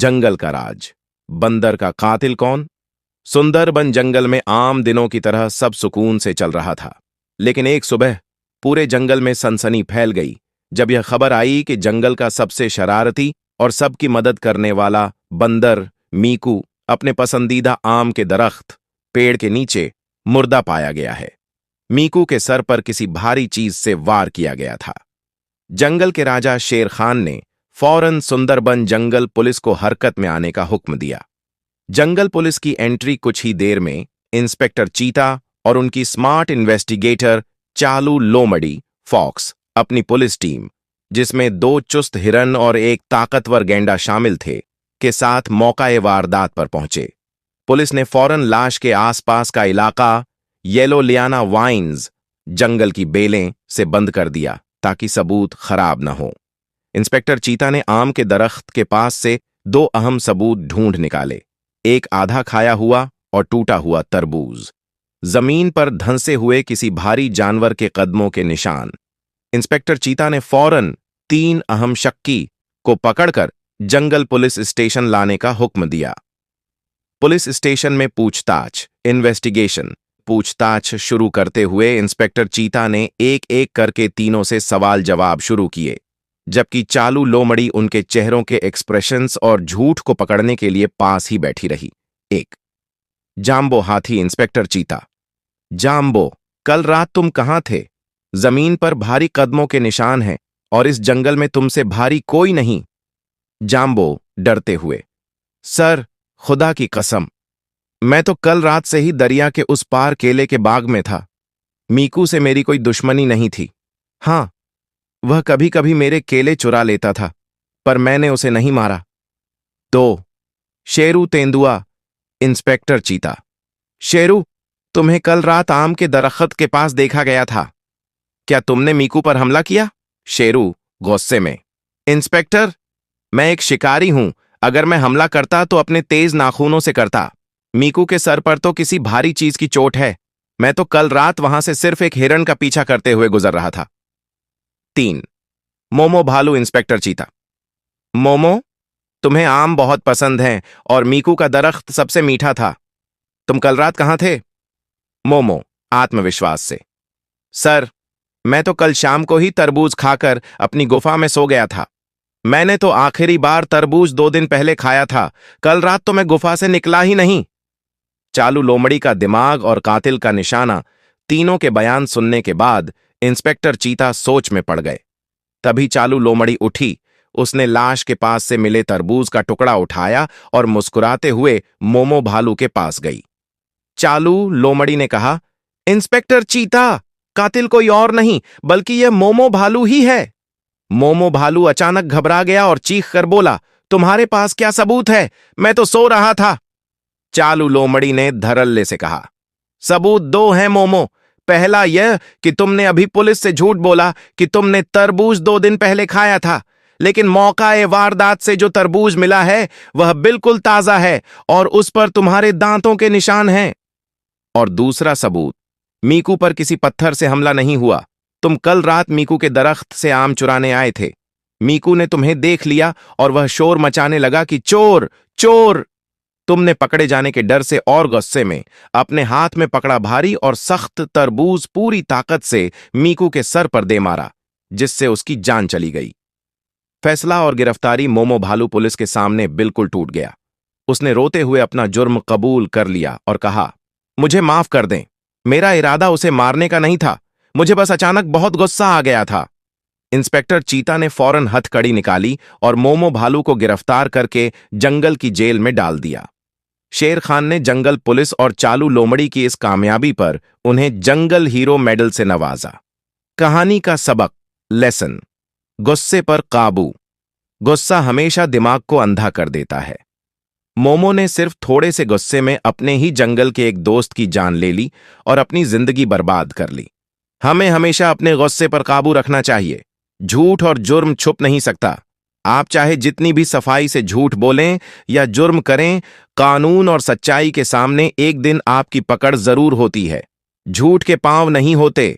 जंगल का राज, बंदर का कातिल कौन। सुंदरबन जंगल में आम दिनों की तरह सब सुकून से चल रहा था, लेकिन एक सुबह पूरे जंगल में सनसनी फैल गई जब यह खबर आई कि जंगल का सबसे शरारती और सबकी मदद करने वाला बंदर मीकू अपने पसंदीदा आम के दरख्त पेड़ के नीचे मुर्दा पाया गया है। मीकू के सर पर किसी भारी चीज से वार किया गया था। जंगल के राजा शेर खान ने फौरन सुंदरबन जंगल पुलिस को हरकत में आने का हुक्म दिया। जंगल पुलिस की एंट्री कुछ ही देर में इंस्पेक्टर चीता और उनकी स्मार्ट इन्वेस्टिगेटर चालू लोमड़ी फॉक्स अपनी पुलिस टीम, जिसमें 2 चुस्त हिरन और एक ताकतवर गैंडा शामिल थे, के साथ मौका-ए वारदात पर पहुंचे। पुलिस ने फौरन लाश के आसपास का इलाका येलो लियाना वाइन्स जंगल की बेलें से बंद कर दिया ताकि सबूत खराब न हो। इंस्पेक्टर चीता ने आम के दरख्त के पास से 2 अहम सबूत ढूंढ निकाले, एक आधा खाया हुआ और टूटा हुआ तरबूज, जमीन पर धंसे हुए किसी भारी जानवर के कदमों के निशान। इंस्पेक्टर चीता ने फौरन 3 अहम शक्की को पकड़कर जंगल पुलिस स्टेशन लाने का हुक्म दिया। पुलिस स्टेशन में पूछताछ शुरू करते हुए इंस्पेक्टर चीता ने एक-एक करके तीनों से सवाल जवाब शुरू किए, जबकि चालू लोमड़ी उनके चेहरों के एक्सप्रेशंस और झूठ को पकड़ने के लिए पास ही बैठी रही। 1 जाम्बो हाथी। इंस्पेक्टर चीता: जाम्बो, कल रात तुम कहां थे? जमीन पर भारी कदमों के निशान हैं और इस जंगल में तुमसे भारी कोई नहीं। जाम्बो डरते हुए: सर, खुदा की कसम, मैं तो कल रात से ही दरिया के उस पार केले के बाग में था। मीकू से मेरी कोई दुश्मनी नहीं थी। हां, वह कभी कभी मेरे केले चुरा लेता था, पर मैंने उसे नहीं मारा। 2 शेरू तेंदुआ। इंस्पेक्टर चीता: शेरू, तुम्हें कल रात आम के दरख्त के पास देखा गया था। क्या तुमने मीकू पर हमला किया? शेरू गुस्से में: इंस्पेक्टर, मैं एक शिकारी हूं। अगर मैं हमला करता तो अपने तेज नाखूनों से करता। मीकू के सर पर तो किसी भारी चीज की चोट है। मैं तो कल रात वहां से सिर्फ एक हिरन का पीछा करते हुए गुजर रहा था। 3 मोमो भालू। इंस्पेक्टर चीता: मोमो, तुम्हें आम बहुत पसंद हैं और मीकू का दरख्त सबसे मीठा था। तुम कल रात कहां थे? मोमो आत्मविश्वास से: सर, मैं तो कल शाम को ही तरबूज खाकर अपनी गुफा में सो गया था। मैंने तो आखिरी बार तरबूज 2 दिन पहले खाया था। कल रात तो मैं गुफा से निकला ही नहीं। चालू लोमड़ी का दिमाग और कातिल का निशाना, तीनों के बयान सुनने के बाद इंस्पेक्टर चीता सोच में पड़ गए। तभी चालू लोमड़ी उठी। उसने लाश के पास से मिले तरबूज का टुकड़ा उठाया और मुस्कुराते हुए मोमो भालू के पास गई। चालू लोमड़ी ने कहा, इंस्पेक्टर चीता, कातिल कोई और नहीं बल्कि यह मोमो भालू ही है। मोमो भालू अचानक घबरा गया और चीख कर बोला, तुम्हारे पास क्या सबूत है? मैं तो सो रहा था। चालू लोमड़ी ने धड़ल्ले से कहा, सबूत 2 हैं मोमो। पहला यह कि तुमने अभी पुलिस से झूठ बोला कि तुमने तरबूज 2 दिन पहले खाया था, लेकिन मौका-ए वारदात से जो तरबूज मिला है वह बिल्कुल ताजा है और उस पर तुम्हारे दांतों के निशान हैं। और दूसरा सबूत, मीकू पर किसी पत्थर से हमला नहीं हुआ। तुम कल रात मीकू के दरख्त से आम चुराने आए थे। मीकू ने तुम्हें देख लिया और वह शोर मचाने लगा कि चोर चोर। तुमने पकड़े जाने के डर से और गुस्से में अपने हाथ में पकड़ा भारी और सख्त तरबूज पूरी ताकत से मीकू के सर पर दे मारा, जिससे उसकी जान चली गई। फैसला और गिरफ्तारी मोमो भालू पुलिस के सामने बिल्कुल टूट गया। उसने रोते हुए अपना जुर्म कबूल कर लिया और कहा, मुझे माफ कर दें, मेरा इरादा उसे मारने का नहीं था। मुझे बस अचानक बहुत गुस्सा आ गया था। इंस्पेक्टर चीता ने फौरन हथकड़ी निकाली और मोमो भालू को गिरफ्तार करके जंगल की जेल में डाल दिया। शेर खान ने जंगल पुलिस और चालू लोमड़ी की इस कामयाबी पर उन्हें जंगल हीरो मेडल से नवाजा। कहानी का सबक, लेसन: गुस्से पर काबू। गुस्सा हमेशा दिमाग को अंधा कर देता है। मोमो ने सिर्फ थोड़े से गुस्से में अपने ही जंगल के एक दोस्त की जान ले ली और अपनी जिंदगी बर्बाद कर ली। हमें हमेशा अपने गुस्से पर काबू रखना चाहिए। झूठ और जुर्म छुप नहीं सकता। आप चाहे जितनी भी सफाई से झूठ बोलें या जुर्म करें, कानून और सच्चाई के सामने एक दिन आपकी पकड़ जरूर होती है। झूठ के पांव नहीं होते,